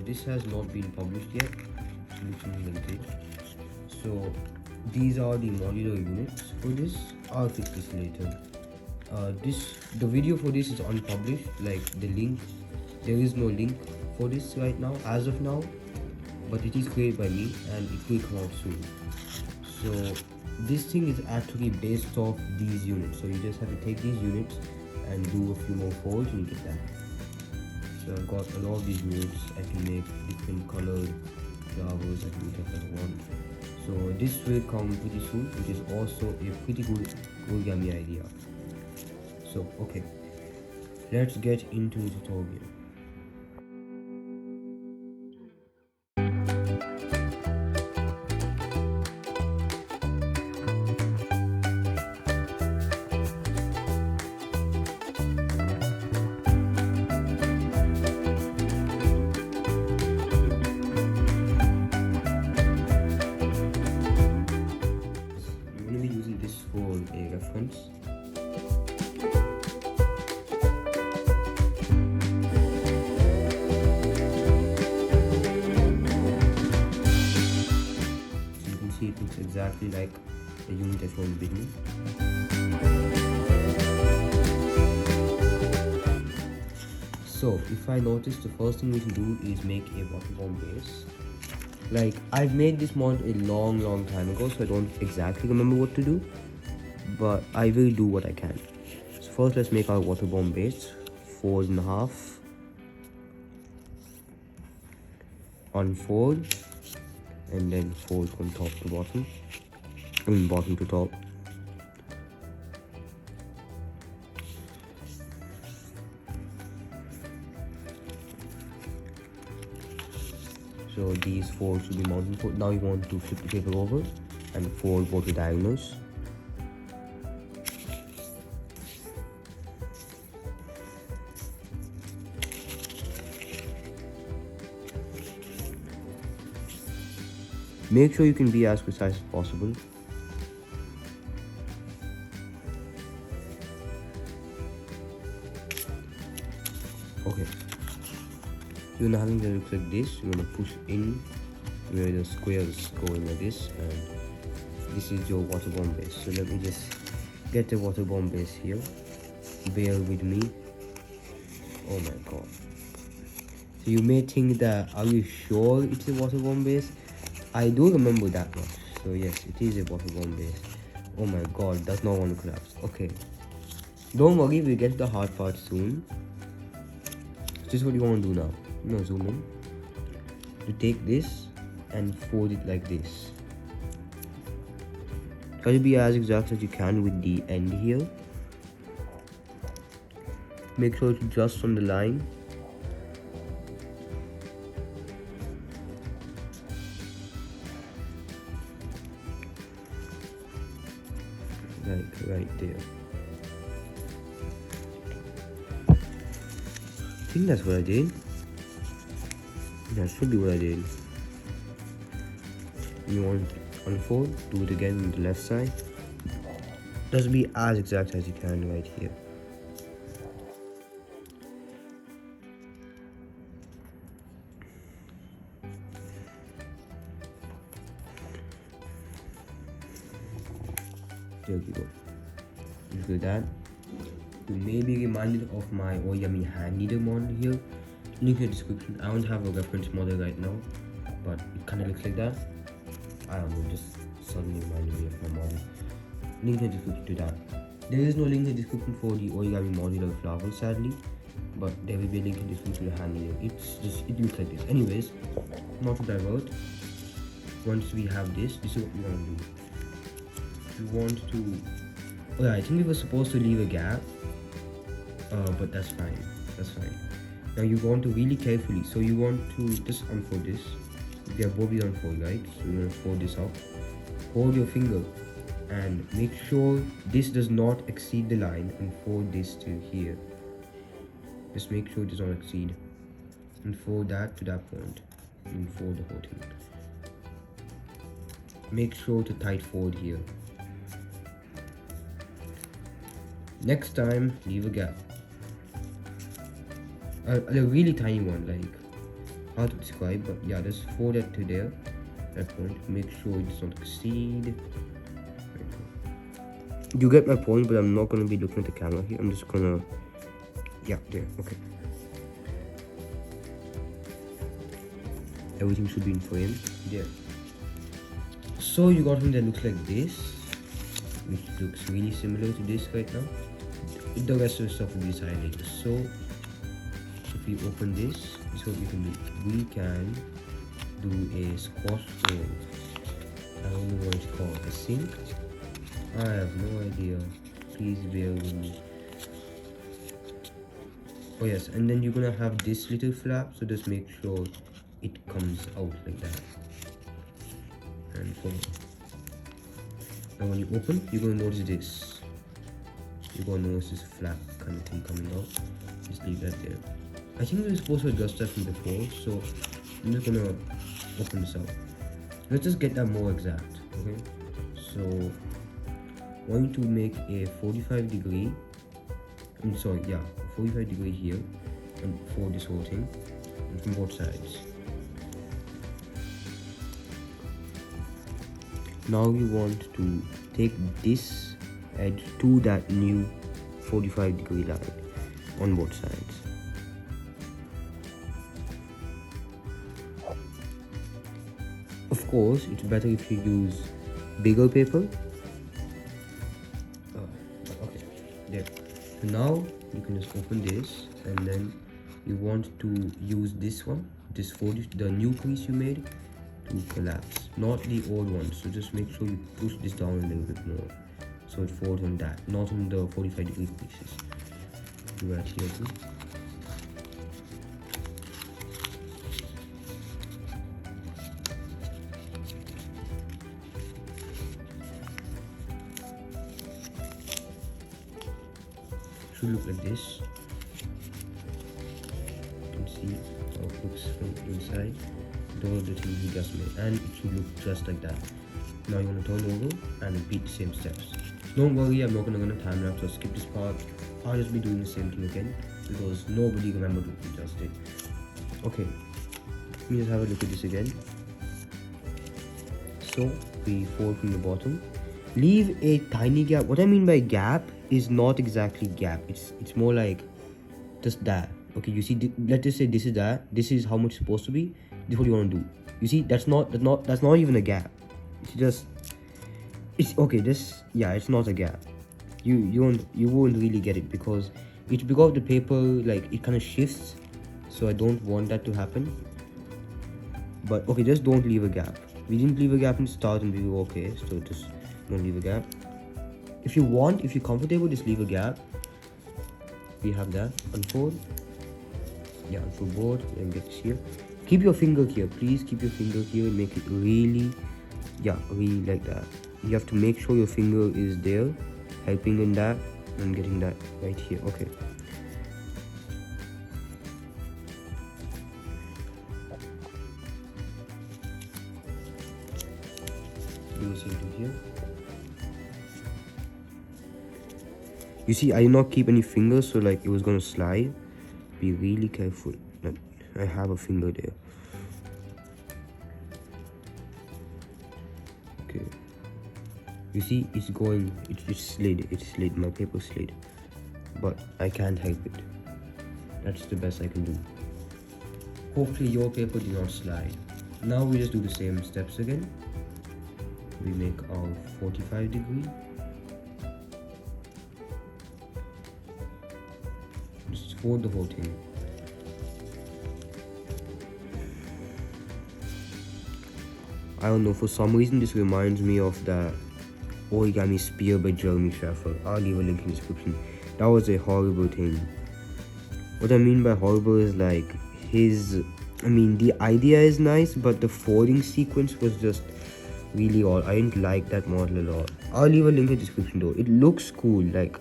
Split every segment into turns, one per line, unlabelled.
this has not been published yet, so these are the modular units for this. I'll fix this later. The video for this is unpublished, like the link, there is no link for this right now as of now, but it is created by me and it will come out soon. So this thing is actually based off these units, so you just have to take these units and do a few more folds and you get that. So I've got a lot of these units. I can make different colored flowers, I can do whatever I want. So this will come pretty soon, which is also a pretty good origami idea. So okay, let's get into the tutorial. I'm going to be using this for a reference. See, it looks exactly like the unit I showed in the beginning. So if I notice, the first thing we can do is make a water bomb base. Like, I've made this mod a long time ago, so I don't exactly remember what to do, but I will do what I can. So first let's make our water bomb base. 4.5 unfold, and then fold from top to bottom, bottom to top. So these folds should be mounted. Now you want to flip the paper over and fold both the diagonals. Make sure you can be as precise as possible. Okay. You're now having to look like this. You're gonna push in where the squares go in like this, and this is your water bomb base. So let me just get the water bomb base here. Bear with me. Oh my god. So you may think that, are you sure it's a water bomb base? I do remember that much. So yes, it is a water bomb base. Oh my god, does not want to collapse. Okay. Don't worry, we'll get the hard part soon. This is what you want to do now. No, zoom in. You take this and fold it like this. Try to be as exact as you can with the end here. Make sure it's just on the line. Like right there. I think that's what I did. That should be what I did. You want to unfold, do it again on the left side. Just be as exact as you can right here. There you go. Just like that. You may be reminded of my Origami hand needle model here. Link in the description. I don't have a reference model right now, but it kind of looks like that. I don't know, just suddenly reminded me of my model. Link in the description to that. There is no link in the description for the origami modular flower, sadly, but there will be a link in the description to the hand needle. It looks like this. Anyways, not to divert. Once we have this is what we want to do. We want to. Oh yeah, I think we were supposed to leave a gap, but that's fine. That's fine. Now you want to really carefully, so you want to just unfold this. We have both unfold, right? So you're gonna fold this up. Hold your finger and make sure this does not exceed the line, and fold this to here. Just make sure it does not exceed. And fold that to that point. And fold the whole thing. Make sure to tight fold here. Next time, leave a gap. A really tiny one, like hard to describe, but yeah, just fold that to there, that point. Make sure it does not exceed. You get my point, but I'm not gonna be looking at the camera here. I'm just gonna, yeah, there, okay. Everything should be in frame, there. So you got something that looks like this, which looks really similar to this right now. The rest of the stuff will be decided later. So if we open this is what we can do. We can do a squash bowl. I don't know what it's called. A sink? I have no idea. Please bear with me. Oh yes, and then you're gonna have this little flap, so just make sure it comes out like that. And so now when you open, you're gonna notice this. You're gonna notice this flap kind of thing coming out. Just leave that there. I think we were supposed to adjust that from before, so I'm just gonna open this out. Let's just get that more exact, okay? So I want you to make a 45 degree. I'm sorry, yeah, 45 degree here, and for this whole thing, and from both sides. Now we want to take this edge to that new 45 degree line on both sides. Of course, it's better if you use bigger paper. Okay, there. So now you can just open this, and then you want to use this one, this 40, the new crease you made, to collapse, not the old one. So just make sure you push this down a little bit more, so it falls on that, not on the 45 degree creases. Do that here too. Should look like this. You can see how it looks from inside. Those are the things we just made, and it should look just like that. Now you want to turn over and repeat the same steps. Don't worry, I'm not gonna run a time lapse, so skip this part. I'll just be doing the same thing again because nobody remembered what we just did. Okay, let me just have a look at this again. So we fold from the bottom. Leave a tiny gap. What I mean by gap is not exactly gap. It's more like just that. Okay, you see, let's just say this is that. This is how much it's supposed to be. This is what you want to do. You see, that's not even a gap. It's okay. This, yeah, it's not a gap. You won't really get it because it's because the paper, like, it kind of shifts. So I don't want that to happen. But okay, just don't leave a gap. We didn't leave a gap in the start and we were okay. So just don't leave a gap. If you want, if you're comfortable, just leave a gap. We have that. Unfold. Yeah, unfold board and get this here. Keep your finger here, please. Keep your finger here and make it really, yeah, really like that. You have to make sure your finger is there, helping in that and getting that right here. Okay. Do the same thing here. You see, I did not keep any fingers, so like it was gonna slide. Be really careful. Like, I have a finger there. Okay. You see, it's going. It's slid. It's slid. My paper slid, but I can't help it. That's the best I can do. Hopefully, your paper did not slide. Now we just do the same steps again. We make our 45 degree. Just fold the whole thing. I don't know, for some reason this reminds me of the Origami Spear by Jeremy Shafer. I'll leave a link in the description. That was a horrible thing. What I mean by horrible is like the idea is nice, but the folding sequence was just really odd. I didn't like that model a lot. I'll leave a link in the description though. It looks cool, like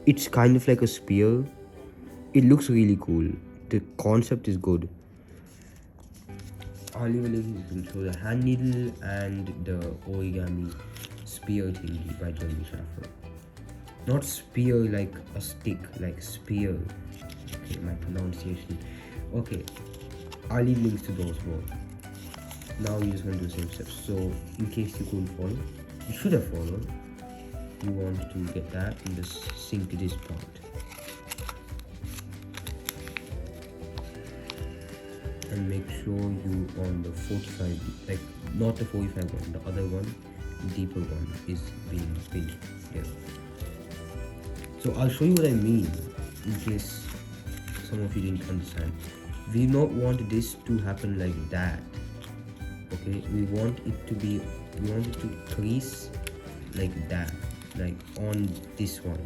it's kind of like a spear. It looks really cool. The concept is good. I'll leave a link in the description. So the hand needle and the origami spear thingy by Jeremy Shafer. Not spear like a stick, like spear. Okay, my pronunciation. Okay. I'll leave links to those both. Now you just want to do the same steps. So in case you couldn't follow, you should have followed. You want to get that and just sink to this part. And make sure you on the 45, like not the 45 one, the other one, deeper one is being pinched here. So I'll show you what I mean in case some of you didn't understand. We don't want this to happen like that. Okay, we want it to crease like that, like on this one.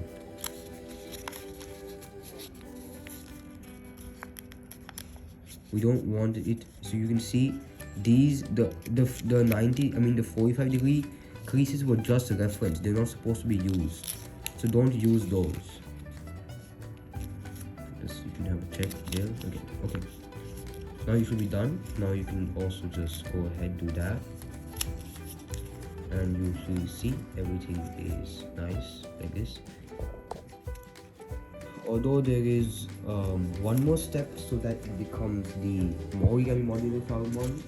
We don't want it, so you can see these the 45-degree creases were just a reference. They're not supposed to be used, so don't use those. Just you can have a check there. Okay. Now you should be done. Now you can also just go ahead, do that, and you should see everything is nice like this. Although there is one more step so that it becomes the origami modular flower model.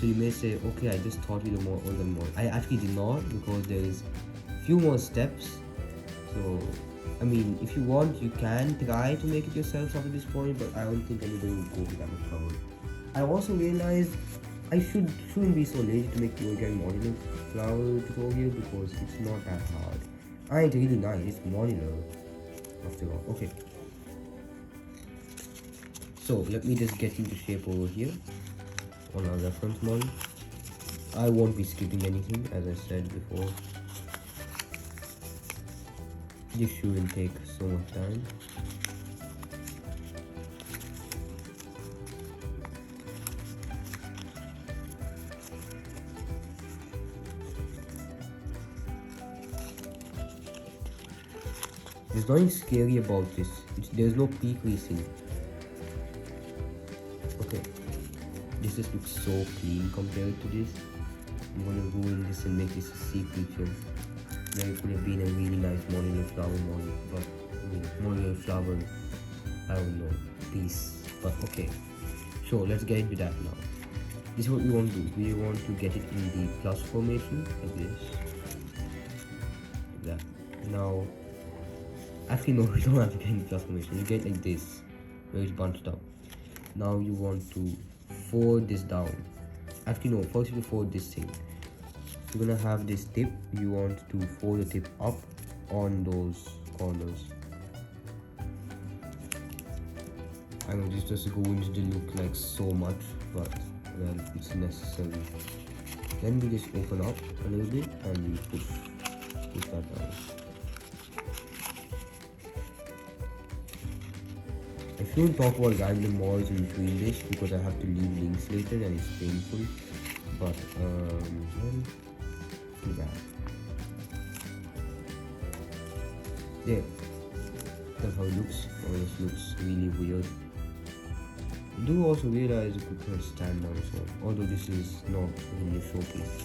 So you may say, okay, I just taught you the origami model. I actually did not, because there is few more steps. So I mean, if you want, you can try to make it yourself up at this point, but I don't think anybody will go with that much trouble. I also realized I shouldn't be so lazy to make the origami modular flower tutorial, because it's not that hard. I ain't really nice, it's modular after all. Okay, so let me just get into shape over here on our reference model. I won't be skipping anything, as I said before. This shouldn't take so much time. There's nothing scary about this. There's no pre-creasing. Okay, this just looks so clean compared to this. I'm gonna ruin this and make this a sea creature. There could have been a really nice modular flower model, but modular flower, I don't know, piece. But okay, so let's get into that now. This is what we want to do. We want to get it in the plus formation like this, like that. Now, actually no, we don't have to get in the plus formation. You get like this, where it's bunched up. Now you want to fold this down. Actually no, first you fold this thing. You're gonna have this tip. You want to fold the tip up on those corners. I know this just going to look like so much, but well, it's necessary. Then we just open up a little bit and we push that down. I shouldn't talk about random models in between this, because I have to leave links later and it's painful. But well, that. There. That's how it looks. Oh, this looks really weird. I do also realize it could stand down as well, although this is not really a showpiece.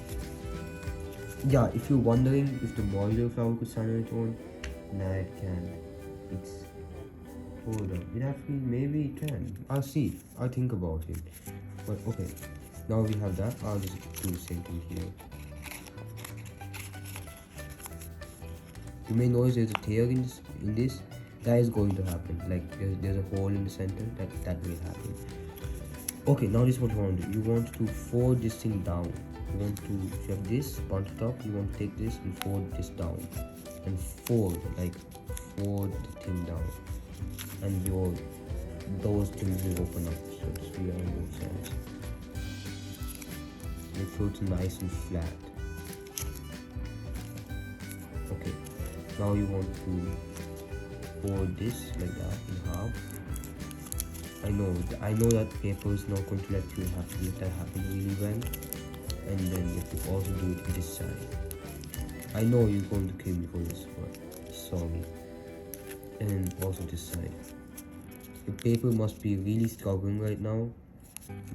Yeah, if you're wondering if the modular flower could stand on its own, nah, it can. It's, hold up, it actually, maybe it can. I'll see. I'll think about it. But okay, now we have that. I'll just do the same thing here. You may notice there's a tear in this. That is going to happen. Like there's a hole in the center. That will happen. Okay, now this is what you want to do. You want to fold this thing down. You want to, if you have this bunched up, you want to take this and fold this down, and fold the thing down, and those things will open up. So it's really on both sides. Make sure it's nice and flat. Okay. Now you want to fold this like that in half. I know that paper is not going to let that happen really well, and then you have to also do it on this side. I know you're going to kill me for this, but sorry. And also this side. The paper must be really struggling right now,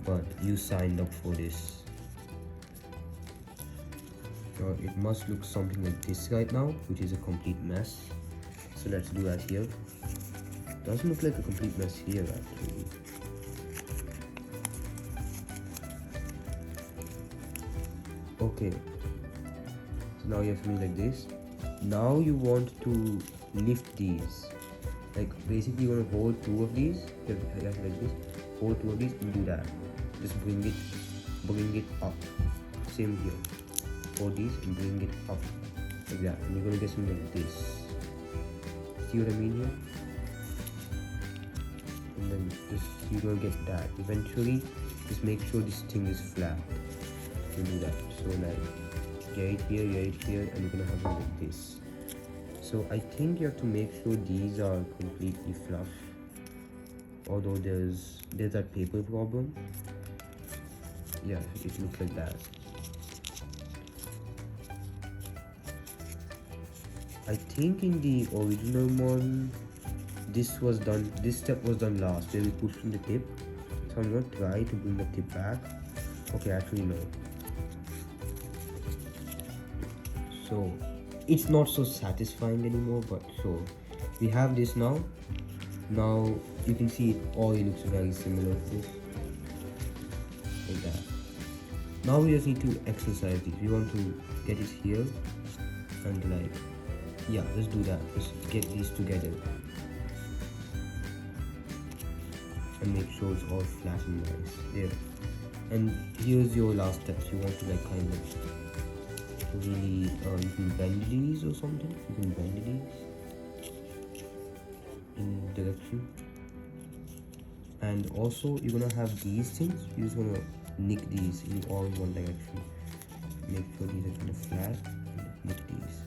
but you signed up for this. It must look something like this right now, which is a complete mess. So let's do that here. Doesn't look like a complete mess here actually. Okay, so now you have something like this. Now you want to lift these, like basically you're gonna hold two of these. You have like this, hold two of these and do that. Just bring it up. Same here, hold these and bring it up like that, and you're gonna get something like this. See what I mean here? And then just you're gonna get that. Eventually, just make sure this thing is flat. You do that. So like get it here, and you're gonna have it like this. So I think you have to make sure these are completely flush. Although there's that paper problem. Yeah, it looks like that. I think in the original one, this step was done last, where we pushed in the tip. So I'm gonna try to bring the tip back. Okay, actually no. So it's not so satisfying anymore, but so we have this now. Now you can see it all looks very similar to this, like that. Now we just need to exercise it. We want to get it here, and like, yeah, let's do that. Let's get these together and make sure it's all flat and nice there. And here's your last steps. You want to like kind of really you can bend these or something. You can bend these in direction, and also you're gonna have these things. You're just gonna nick these in all in one direction. Make sure these are kind of flat and nick these.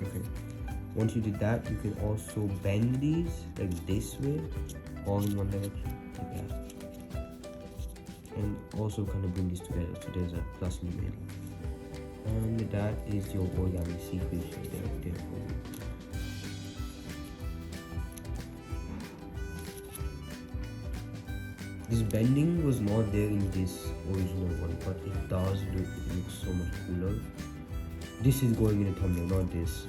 Okay, once you did that, you can also bend these like this way, all in one direction, like that, and also kind of bring this together so there's a plus in the middle. And that is your Origami Sea creature there for you. This bending was not there in this original one, but it does look, it looks so much cooler. This is going in a thumbnail, not this.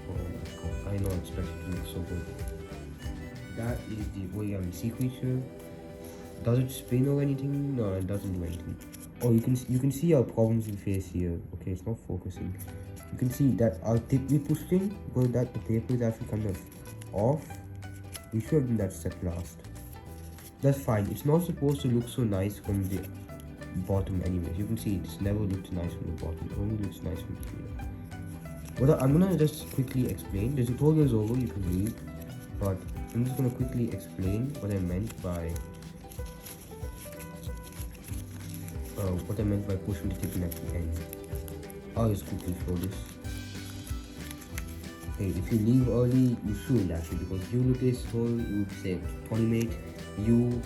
Oh my god, I know I expected it to look so good. That is the Origami Sea creature. Does it spin or anything? No, it doesn't do anything. Oh, you can see our problems we face here. Okay, it's not focusing. You can see that our tip we pushed in, but that the paper is actually kind of off. We should have done that step last. That's fine. It's not supposed to look so nice from the bottom anyways. You can see it's never looked nice from the bottom. It only looks nice from here. Well, I'm gonna just quickly explain. The tutorial is over, you can read. But I'm just gonna quickly explain what I meant by pushing the tip in at the end. I'll just quickly show this. Okay, if you leave early, you should actually, because you look at this hole, you would say 20 minutes. You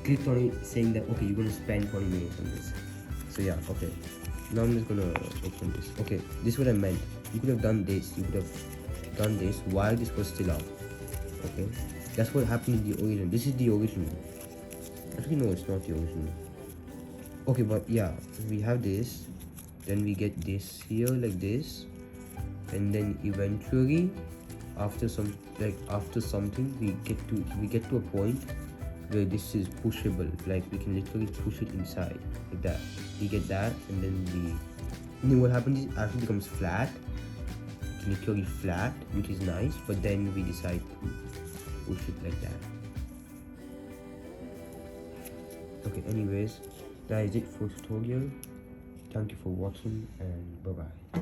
clicked on it saying that okay, you're gonna spend 20 minutes on this. So yeah, okay. Now I'm just gonna open this. Okay, this is what I meant. You could have done this. You could have done this while this was still out. Okay, that's what happened in the original. This is the original. Actually, no, it's not the original. Okay, but yeah, we have this. Then we get this here like this, and then eventually, after something, we get to a point where this is pushable. Like we can literally push it inside like that. We get that, and then what happens is it actually becomes flat. It's literally flat, which is nice. But then we decide to push it like that. Okay, anyways, that is it for tutorial. Thank you for watching, and bye bye.